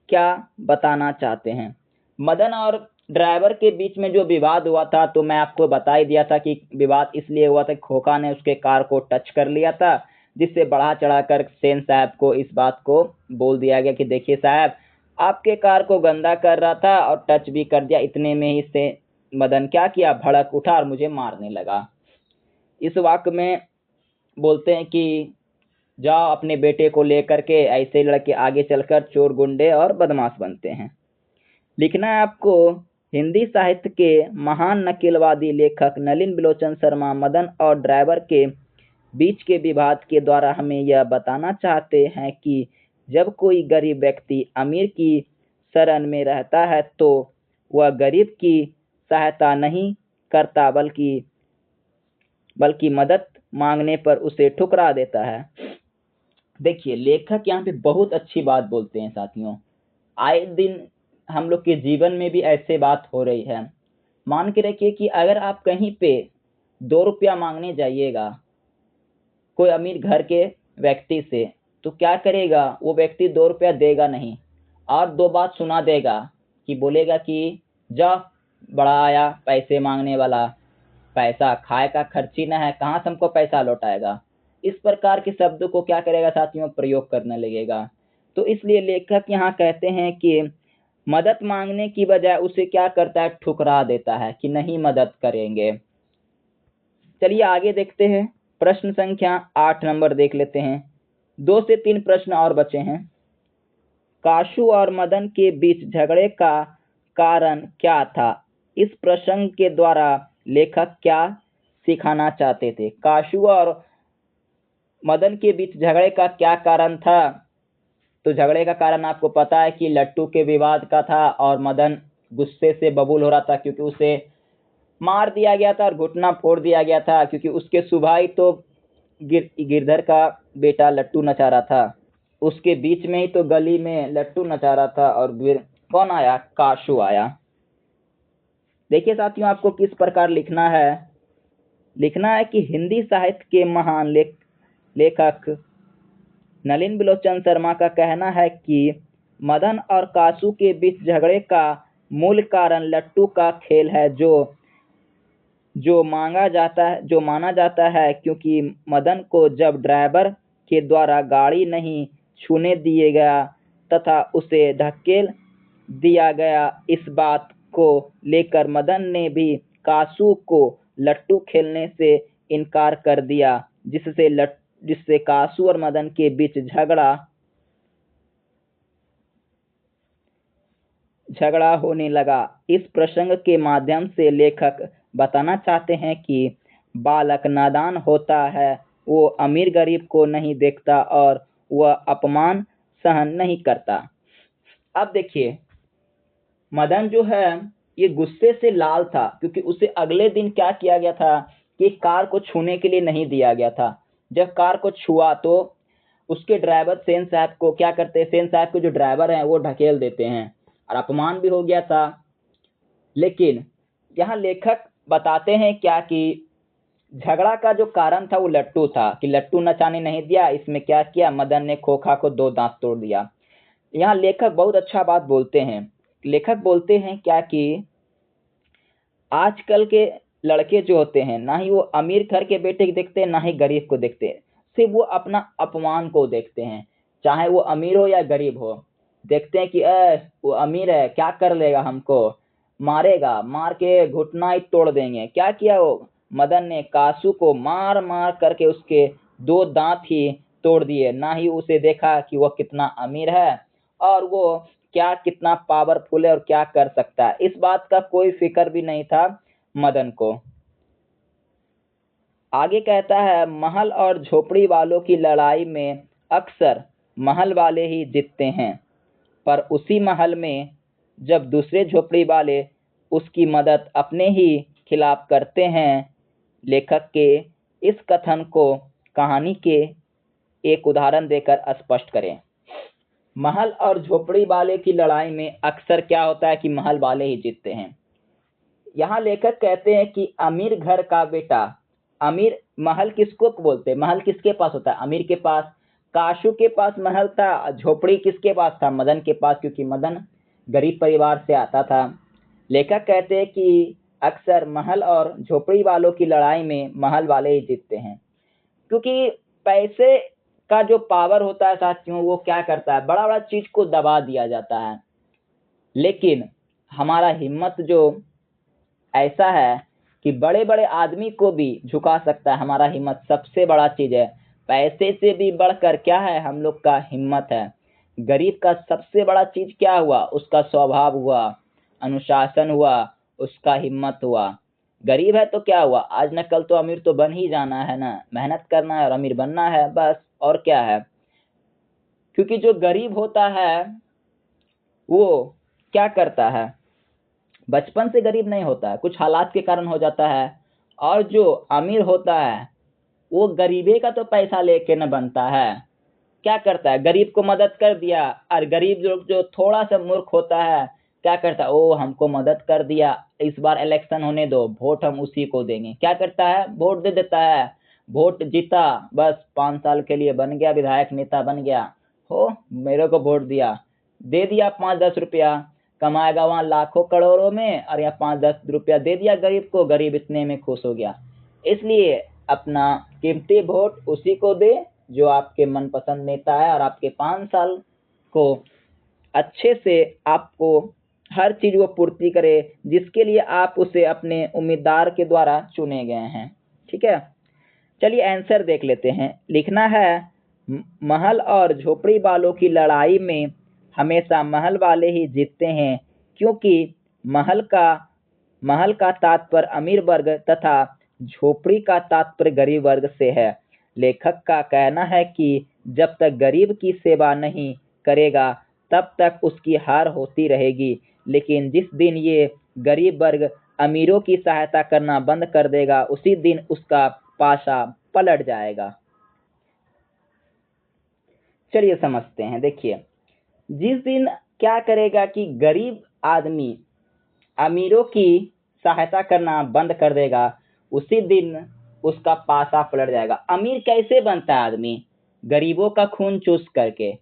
क्या बताना चाहते हैं। मदन और ड्राइवर के बीच में जो विवाद हुआ था, तो मैं आपको बता ही दिया था कि विवाद इसलिए हुआ था, खोखा ने उसके कार को टच कर लिया था, जिससे बढ़ा चढ़ाकर सेन साहब को इस बात को बोल दिया गया कि देखिए साहब, आपके कार को गंदा कर रहा था और टच भी कर दिया। इतने में ही से मदन क्या किया, भड़क उठा और मुझे मारने लगा। इस वाक्य में बोलते हैं कि जाओ अपने बेटे को लेकर के, ऐसे लड़के आगे चलकर चोर गुंडे और बदमाश बनते हैं। लिखना है आपको, हिंदी साहित्य के महान नकेलवादी लेखक नलिन बिलोचन शर्मा मदन और ड्राइवर के बीच के विवाद के द्वारा हमें यह बताना चाहते हैं कि जब कोई गरीब व्यक्ति अमीर की शरण में रहता है तो वह गरीब की सहायता नहीं करता, बल्कि मदद मांगने पर उसे ठुकरा देता है। देखिए, लेखक यहाँ पे बहुत अच्छी बात बोलते हैं साथियों। आए दिन हम लोग के जीवन में भी ऐसे बात हो रही है। मान के रखिए कि अगर आप कहीं पे 2 रुपया मांगने जाइएगा कोई अमीर घर के व्यक्ति से, तो क्या करेगा वो व्यक्ति? 2 रुपया देगा नहीं और 2 बात सुना देगा कि बोलेगा कि जा बड़ा आया पैसे मांगने वाला, पैसा खाए का खर्ची न है, कहाँ से हमको पैसा लौटाएगा। इस प्रकार के शब्दों को क्या करेगा साथियों? प्रयोग करने लगेगा। तो इसलिए लेखक यहाँ कहते हैं कि मदद मांगने की बजाय उसे क्या करता है? ठुकरा देता है कि नहीं मदद करेंगे। चलिए आगे देखते हैं, प्रश्न संख्या 8 नंबर देख लेते हैं। 2 से 3 प्रश्न और बचे हैं। काशू और मदन के बीच झगड़े का कारण क्या था? इस प्रसंग के द्वारा लेखक क्या सिखाना चाहते थे? काशू और मदन के बीच झगड़े का क्या कारण था? तो झगड़े का कारण आपको पता है कि लट्टू के विवाद का था और मदन गुस्से से बबूल हो रहा था क्योंकि उसे मार दिया गया था और घुटना फोड़ दिया गया था, क्योंकि उसके सुभाई तो गिरधर का बेटा लट्टू नचा रहा था। उसके बीच में ही तो गली में लट्टू नचा रहा था और फिर कौन आया? काशू आया। देखिए साथियों, आपको किस प्रकार लिखना है। लिखना है कि हिंदी साहित्य के महान लेखक नलिन बिलोचन शर्मा का कहना है कि मदन और काशू के बीच झगड़े का मूल कारण लट्टू का खेल है, जो माना जाता है क्योंकि मदन को जब ड्राइवर के द्वारा गाड़ी नहीं छूने दिया गया तथा उसे धकेल दिया गया, इस बात को लेकर मदन ने भी काशू को लट्टू खेलने से इनकार कर दिया, जिससे काशू और मदन के बीच झगड़ा होने लगा। इस प्रसंग के माध्यम से लेखक बताना चाहते हैं कि बालक नादान होता है, वो अमीर गरीब को नहीं देखता और वह अपमान सहन नहीं करता। अब देखिए, मदन जो है ये गुस्से से लाल था क्योंकि उसे अगले दिन क्या किया गया था कि कार को छूने के लिए नहीं दिया गया था। जब कार को छुआ तो उसके ड्राइवर सेन साहब को क्या करते हैं? सेन साहब के जो ड्राइवर हैं वो ढकेल देते हैं और अपमान भी हो गया था। लेकिन यहाँ लेखक बताते हैं क्या कि झगड़ा का जो कारण था वो लट्टू था कि लट्टू नचाने नहीं दिया। इसमें क्या किया? मदन ने खोखा को 2 दांत तोड़ दिया। यहाँ लेखक बहुत अच्छा बात बोलते हैं। लेखक बोलते हैं क्या कि आजकल के लड़के जो होते हैं ना ही वो अमीर घर के बेटे को देखते हैं ना ही गरीब को देखते हैं, सिर्फ वो अपना अपमान को देखते हैं। चाहे वो अमीर हो या गरीब हो, देखते हैं कि वो अमीर है, क्या कर लेगा, हमको मारेगा, मार के घुटना ही तोड़ देंगे। क्या किया वो मदन ने? काशू को मार मार करके उसके 2 दांत ही तोड़ दिए। ना ही उसे देखा कि वह कितना अमीर है और वो क्या कितना पावरफुल है और क्या कर सकता है, इस बात का कोई फिक्र भी नहीं था मदन को। आगे कहता है, महल और झोपड़ी वालों की लड़ाई में अक्सर महल वाले ही जीतते हैं, पर उसी महल में जब दूसरे झोपड़ी वाले उसकी मदद अपने ही खिलाफ करते हैं। लेखक के इस कथन को कहानी के एक उदाहरण देकर स्पष्ट करें। महल और झोपड़ी वाले की लड़ाई में अक्सर क्या होता है कि महल वाले ही जीतते हैं। यहाँ लेखक कहते हैं कि अमीर घर का बेटा, अमीर महल किसको बोलते हैं? महल किसके पास होता है? अमीर के पास। काशू के पास महल था, झोपड़ी किसके पास था? मदन के पास, क्योंकि मदन गरीब परिवार से आता था। लेखक कहते हैं कि अक्सर महल और झोपड़ी वालों की लड़ाई में महल वाले ही जीतते हैं, क्योंकि पैसे का जो पावर होता है साथियों, वो क्या करता है? बड़ा बड़ा चीज को दबा दिया जाता है। लेकिन हमारा हिम्मत जो ऐसा है कि बड़े बड़े आदमी को भी झुका सकता है हमारा हिम्मत। सबसे बड़ा चीज है, पैसे से भी बढ़कर क्या है हम लोग का हिम्मत है। गरीब का सबसे बड़ा चीज क्या हुआ, उसका स्वभाव हुआ, अनुशासन हुआ, उसका हिम्मत हुआ। गरीब है तो क्या हुआ, आज न कल तो अमीर तो बन ही जाना है ना, मेहनत करना है और अमीर बनना है बस, और क्या है। क्योंकि जो गरीब होता है वो क्या करता है, बचपन से गरीब नहीं होता है, कुछ हालात के कारण हो जाता है। और जो अमीर होता है वो गरीबे का तो पैसा लेके न बनता है, क्या करता है, गरीब को मदद कर दिया। और गरीब जो जो थोड़ा सा मूर्ख होता है क्या करता है, ओ हमको मदद कर दिया, इस बार इलेक्शन होने दो, वोट हम उसी को देंगे। क्या करता है, वोट दे देता है, वोट जीता, बस 5 साल के लिए बन गया विधायक, नेता बन गया। हो मेरे को वोट दिया, दे दिया 5-10 रुपया, कमाएगा वहां लाखों करोड़ों में, और यहाँ 5-10 रुपया दे दिया गरीब को, गरीब इतने में खुश हो गया। इसलिए अपना कीमती वोट उसी को दे जो आपके मनपसंद नेता है, और आपके 5 साल को अच्छे से आपको हर चीज वो पूर्ति करे जिसके लिए आप उसे अपने उम्मीदवार के द्वारा चुने गए हैं। ठीक है, चलिए आंसर देख लेते हैं। लिखना है, महल और झोपड़ी वालों की लड़ाई में हमेशा महल वाले ही जीतते हैं, क्योंकि महल का तात्पर्य अमीर वर्ग तथा झोपड़ी का तात्पर्य गरीब वर्ग से है। लेखक का कहना है कि जब तक गरीब की सेवा नहीं करेगा तब तक उसकी हार होती रहेगी, लेकिन जिस दिन ये गरीब वर्ग अमीरों की सहायता करना बंद कर देगा उसी दिन उसका पासा पलट जाएगा। चलिए समझते हैं। देखिए, जिस दिन क्या करेगा कि गरीब आदमी अमीरों की सहायता करना बंद कर देगा उसी दिन उसका पासा पलट जाएगा। अमीर कैसे बनता है आदमी, गरीबों का खून चूस करके,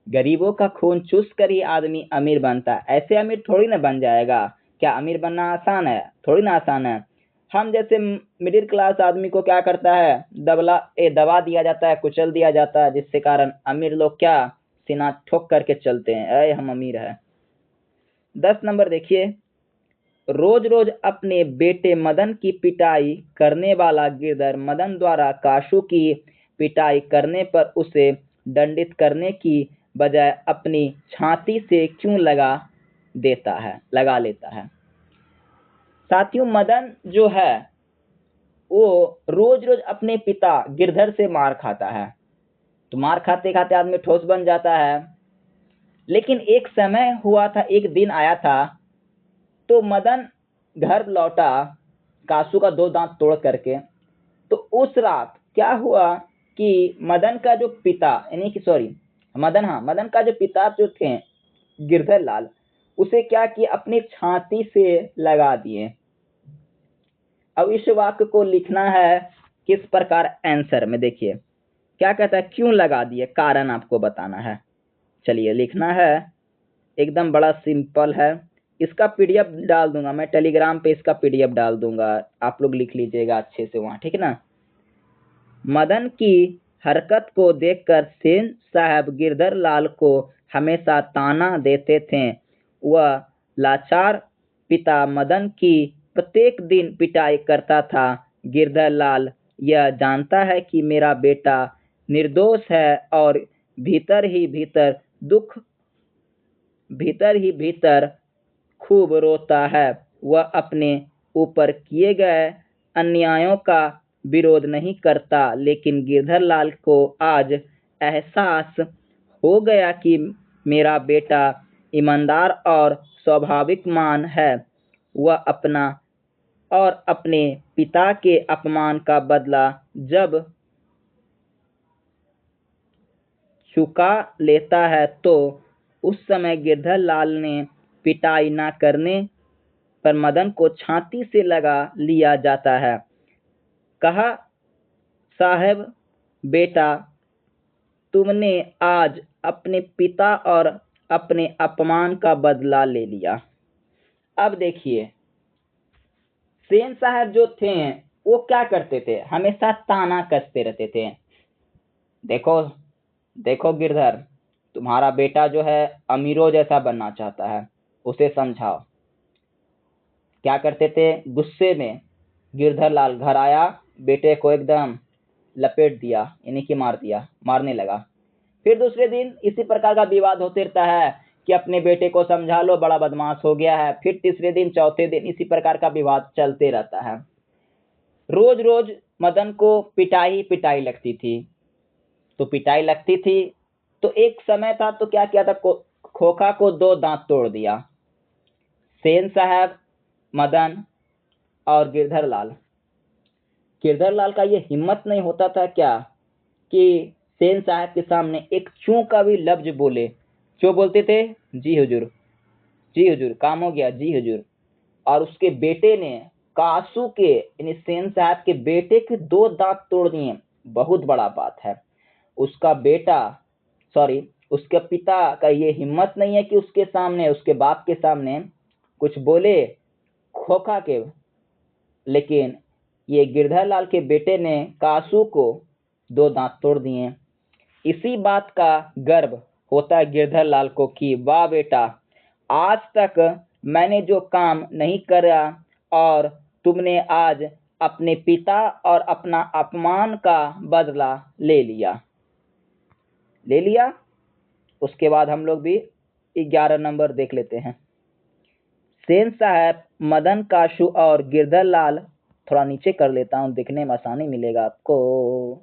गरीबों का खून चूस कर ही आदमी अमीर बनता है। ऐसे अमीर थोड़ी ना बन जाएगा। क्या अमीर बनना आसान है, थोड़ी ना आसान है। हम जैसे मिडिल क्लास आदमी को क्या करता है, दबा दिया जाता है, कुचल दिया जाता है, जिससे कारण अमीर लोग क्या सीना ठोक करके चलते हैं, अरे हम अमीर है। 10 नंबर देखिए, रोज रोज अपने बेटे मदन की पिटाई करने वाला गिरधर मदन द्वारा काशू की पिटाई करने पर उसे दंडित करने की बजाय अपनी छाती से क्यों लगा लेता है। साथियों, मदन जो है वो रोज रोज अपने पिता गिरधर से मार खाता है, तो मार खाते खाते आदमी ठोस बन जाता है। लेकिन एक समय हुआ था, एक दिन आया था, तो मदन घर लौटा कासू का 2 दांत तोड़ करके। तो उस रात क्या हुआ कि मदन का जो पिता यानी कि मदन का जो पिता जो थे गिरधर लाल, उसे क्या किया, अपनी छाती से लगा दिए। अब इस वाक्य को लिखना है किस प्रकार, आंसर में देखिए क्या कहता है, क्यों लगा दिए, कारण आपको बताना है। चलिए लिखना है, एकदम बड़ा सिंपल है। इसका पीडीएफ डाल दूंगा मैं टेलीग्राम पे, इसका पीडीएफ डाल दूंगा, आप लोग लिख लीजिएगा अच्छे से वहां, ठीक है ना। मदन की हरकत को देखकर सेन साहब गिरधर लाल को हमेशा ताना देते थे। वह लाचार पिता मदन की प्रत्येक दिन पिटाई करता था। गिरधर लाल यह जानता है कि मेरा बेटा निर्दोष है और भीतर ही भीतर खूब रोता है। वह अपने ऊपर किए गए अन्यायों का विरोध नहीं करता, लेकिन गिरधर लाल को आज एहसास हो गया कि मेरा बेटा ईमानदार और स्वाभिमान है। वह अपने पिता के अपमान का बदला जब चुका लेता है तो उस समय गिरधर लाल ने पिटाई न करने पर मदन को छाती से लगा लिया जाता है। कहा, साहब बेटा, तुमने आज अपने पिता और अपने अपमान का बदला ले लिया। अब देखिए, सेन साहब जो थे वो क्या करते थे, हमेशा ताना कसते रहते थे। देखो गिरधर, तुम्हारा बेटा जो है अमीरों जैसा बनना चाहता है, उसे समझाओ। क्या करते थे, गुस्से में गिरधर लाल घर आया, बेटे को एकदम लपेट दिया, यानी कि मार दिया, मारने लगा। फिर दूसरे दिन इसी प्रकार का विवाद होते रहता है कि अपने बेटे को समझा लो, बड़ा बदमाश हो गया है। फिर तीसरे दिन, चौथे दिन इसी प्रकार का विवाद चलते रहता है। रोज रोज मदन को पिटाई ही पिटाई लगती थी। तो पिटाई लगती थी तो एक समय था तो क्या किया था, खोखा को दो दांत तोड़ दिया। सेन साहब, मदन और गिरधर लाल। गिरधर लाल का ये हिम्मत नहीं होता था क्या कि सेन साहब के सामने एक चूं का भी लफ्ज बोले। जो बोलते थे, जी हुजूर, जी हुजूर, काम हो गया, जी हुजूर। और उसके बेटे ने कासू के, यानी सेन साहब के बेटे के दो दांत तोड़ दिए। बहुत बड़ा बात है। उसका बेटा, सॉरी, उसके पिता का ये हिम्मत नहीं है कि उसके सामने, उसके बाप के सामने कुछ बोले खोखा के। लेकिन ये गिरधर लाल के बेटे ने कासू को दो दांत तोड़ दिए। इसी बात का गर्व होता है गिरधर लाल को कि वाह बेटा, आज तक मैंने जो काम नहीं करा और तुमने आज अपने पिता और अपना अपमान का बदला ले लिया। उसके बाद हम लोग भी 11 नंबर देख लेते हैं। सेन साहब, मदन, काशू और गिरधर लाल, थोड़ा नीचे कर लेता हूँ, दिखने में आसानी मिलेगा आपको।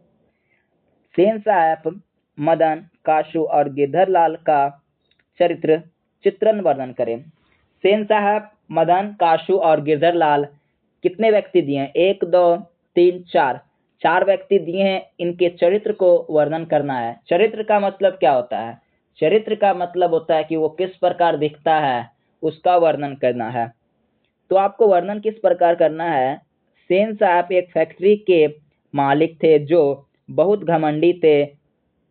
सेन साहब, मदन, काशू और गिरधर लाल का चरित्र चित्रण वर्णन करें। सेन साहब, मदन, काशू और गिरधर लाल कितने व्यक्ति दिए हैं? 1 2 3 4, 4 व्यक्ति दिए हैं। इनके चरित्र को वर्णन करना है। चरित्र का मतलब क्या होता है? चरित्र का मतलब होता है कि वो किस प्रकार दिखता है, उसका वर्णन करना है। तो आपको वर्णन किस प्रकार करना है? सेन साहब एक फैक्ट्री के मालिक थे जो बहुत घमंडी थे।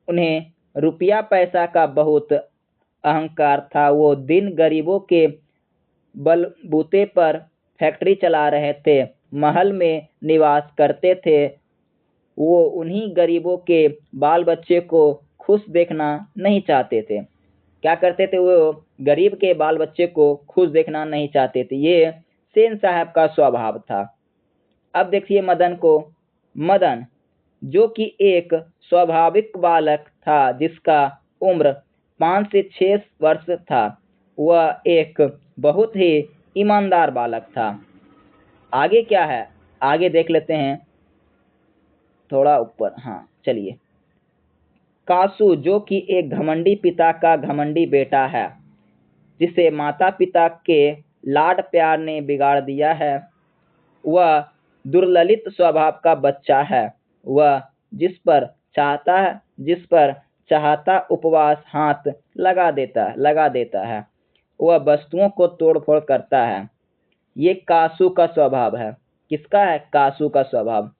उन्हें रुपया पैसा का बहुत अहंकार था। वो दिन गरीबों के बलबूते पर फैक्ट्री चला रहे थे, महल में निवास करते थे। वो उन्हीं गरीबों के बाल बच्चे को खुश देखना नहीं चाहते थे। क्या करते थे? वो गरीब के बाल बच्चे को खुश देखना नहीं चाहते थे। ये सेन साहब का स्वभाव था। अब देखिए मदन को। मदन, जो कि एक स्वाभाविक बालक था जिसका उम्र 5 से 6 वर्ष था, वह एक बहुत ही ईमानदार बालक था। आगे क्या है, आगे देख लेते हैं, थोड़ा ऊपर। हाँ चलिए। कासू, जो कि एक घमंडी पिता का घमंडी बेटा है, जिसे माता पिता के लाड प्यार ने बिगाड़ दिया है। वह दुर्ललित स्वभाव का बच्चा है। वह जिस पर चाहता उपवास हाथ लगा देता है। वह वस्तुओं को तोड़-फोड़ करता है। ये कासू का स्वभाव है। किसका है? कासू का स्वभाव।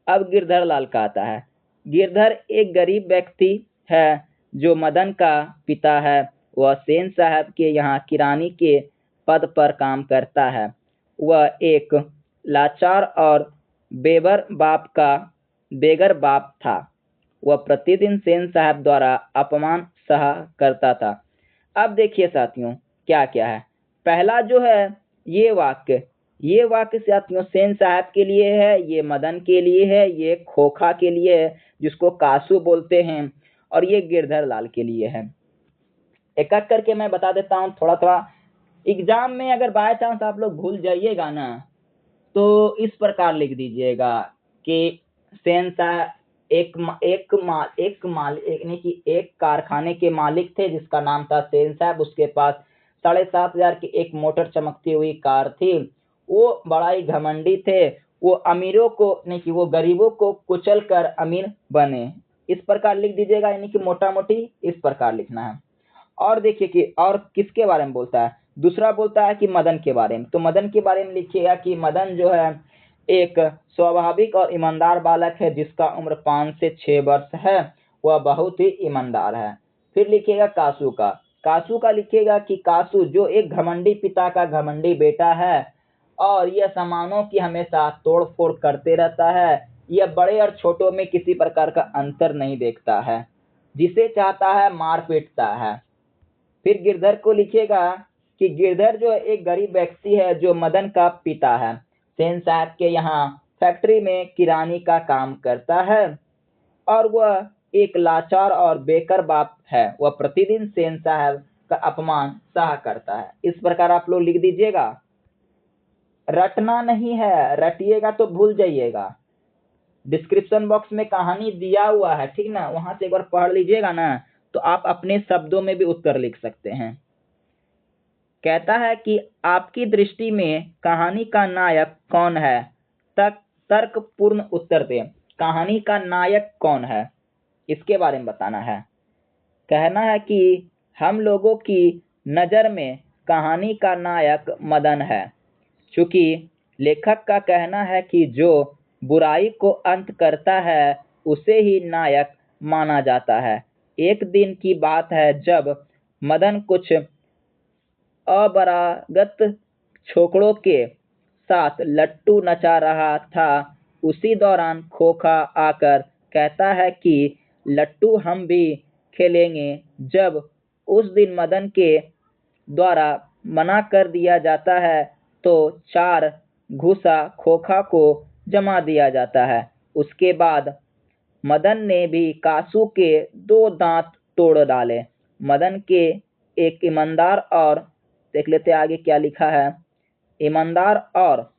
अब गिरधर लाल का आता है। गिरधर एक गरीब व्यक्ति है जो मदन का पिता है। वह सेन साहब के यहाँ किरानी के पद पर काम करता है। वह एक लाचार और बेगर बाप था। वह प्रतिदिन सेन साहब द्वारा अपमान सहा करता था। अब देखिए साथियों क्या क्या है। पहला जो है, ये वाक्य साथियों सेन साहब के लिए है, ये मदन के लिए है, ये खोखा के लिए है जिसको कासू बोलते हैं, और ये गिरधर लाल के लिए है। एक एक करके मैं बता देता हूँ थोड़ा थोड़ा। एग्जाम में अगर बाय चांस आप लोग भूल जाइएगा ना, तो इस प्रकार लिख दीजिएगा कि सेन साहब यानी कि एक कारखाने के मालिक थे जिसका नाम था सेन साहब। उसके पास 7,500 की एक मोटर चमकती हुई कार थी। वो बड़ा ही घमंडी थे। वो अमीरों को नहीं कि वो गरीबों को कुचल कर अमीर बने। इस प्रकार लिख दीजिएगा, यानी कि मोटा मोटी इस प्रकार लिखना है। और देखिए कि और किसके बारे में बोलता है। दूसरा बोलता है कि मदन के बारे में। तो मदन के बारे में लिखिएगा कि मदन जो है एक स्वाभाविक और ईमानदार बालक है जिसका उम्र 5 से 6 वर्ष है। वह बहुत ही ईमानदार है। फिर लिखिएगा कासू का लिखिएगा कि कासू जो एक घमंडी पिता का घमंडी बेटा है और यह सामानों की हमेशा तोड़ फोड़ करते रहता है। यह बड़े और छोटों में किसी प्रकार का अंतर नहीं देखता है। जिसे चाहता है मार पीटता है। फिर गिरधर को लिखिएगा कि गिरधर जो एक गरीब व्यक्ति है जो मदन का पिता है। सेन साहब के यहाँ फैक्ट्री में किरानी का काम करता है और वह एक लाचार और बेकर बाप है। वह प्रतिदिन सेन साहब का अपमान सहा करता है। इस प्रकार आप लोग लिख दीजिएगा। रटना नहीं है, रटिएगा तो भूल जाइएगा। डिस्क्रिप्शन बॉक्स में कहानी दिया हुआ है, ठीक ना, वहां से एक बार पढ़ लीजिएगा ना, तो आप अपने शब्दों में भी उत्तर लिख सकते हैं। कहता है कि आपकी दृष्टि में कहानी का नायक कौन है? तर्कपूर्ण उत्तर दें। कहानी का नायक कौन है, इसके बारे में बताना है। कहना है कि हम लोगों की नज़र में कहानी का नायक मदन है, चूंकि लेखक का कहना है कि जो बुराई को अंत करता है उसे ही नायक माना जाता है। एक दिन की बात है जब मदन कुछ अबरागत छोकरों के साथ लट्टू नचा रहा था। उसी दौरान खोखा आकर कहता है कि लट्टू हम भी खेलेंगे। जब उस दिन मदन के द्वारा मना कर दिया जाता है तो 4 घूसा खोखा को जमा दिया जाता है। उसके बाद मदन ने भी कासू के 2 दांत तोड़ डाले। मदन के एक ईमानदार और, देख लेते आगे क्या लिखा है, ईमानदार और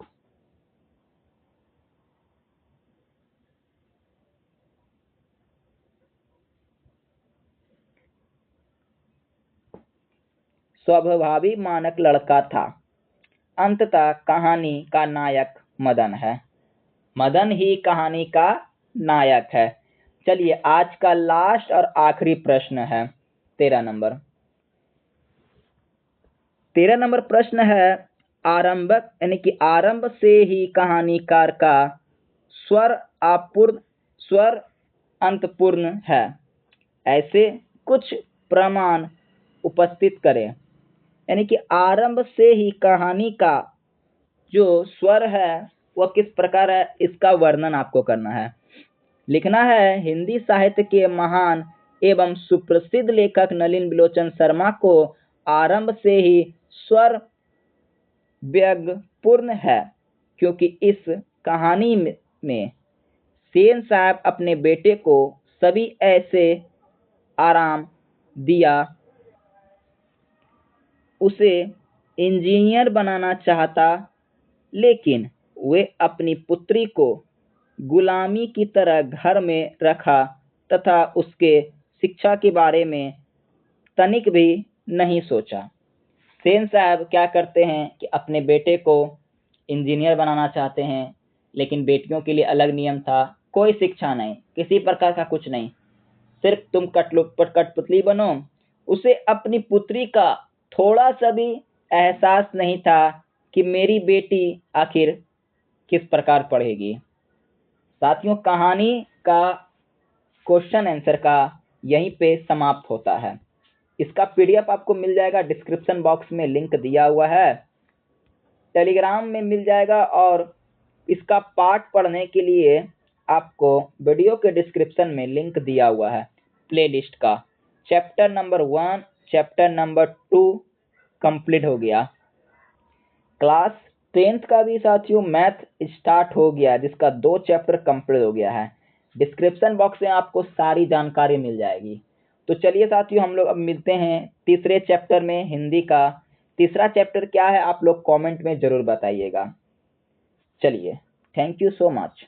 स्वभावी मानक लड़का था। अंततः कहानी का नायक मदन है। मदन ही कहानी का नायक है। चलिए आज का लास्ट और आखिरी प्रश्न है 13 नंबर। 13 नंबर प्रश्न है, आरंभक यानी कि आरंभ से ही कहानीकार का स्वर अंतपूर्ण है, ऐसे कुछ प्रमाण उपस्थित करें। यानी कि आरंभ से ही कहानी का जो स्वर है वह किस प्रकार है, इसका वर्णन आपको करना है। लिखना है, हिंदी साहित्य के महान एवं सुप्रसिद्ध लेखक नलिन बिलोचन शर्मा को आरंभ से ही स्वर व्यंग्यपूर्ण है, क्योंकि इस कहानी में सेन साहब अपने बेटे को सभी ऐसे आराम दिया, उसे इंजीनियर बनाना चाहता, लेकिन वे अपनी पुत्री को गुलामी की तरह घर में रखा तथा उसके शिक्षा के बारे में तनिक भी नहीं सोचा। सेन साहब क्या करते हैं कि अपने बेटे को इंजीनियर बनाना चाहते हैं, लेकिन बेटियों के लिए अलग नियम था, कोई शिक्षा नहीं, किसी प्रकार का कुछ नहीं, सिर्फ तुम कठपुतली बनो। उसे अपनी पुत्री का थोड़ा सा भी एहसास नहीं था कि मेरी बेटी आखिर किस प्रकार पढ़ेगी। साथियों, कहानी का क्वेश्चन आंसर का यहीं पे समाप्त होता है। इसका पीडीएफ आपको मिल जाएगा, डिस्क्रिप्शन बॉक्स में लिंक दिया हुआ है, टेलीग्राम में मिल जाएगा, और इसका पाठ पढ़ने के लिए आपको वीडियो के डिस्क्रिप्शन में लिंक दिया हुआ है प्लेलिस्ट का। Chapter number 1 chapter number 2 complete हो गया। क्लास 10th का भी साथियों मैथ स्टार्ट हो गया, जिसका 2 चैप्टर कंप्लीट हो गया है। डिस्क्रिप्शन बॉक्स में आपको सारी जानकारी मिल जाएगी। तो चलिए साथियों, हम लोग अब मिलते हैं तीसरे चैप्टर में, हिंदी का। तीसरा चैप्टर क्या है आप लोग कमेंट में जरूर बताइएगा। चलिए, थैंक यू सो मच।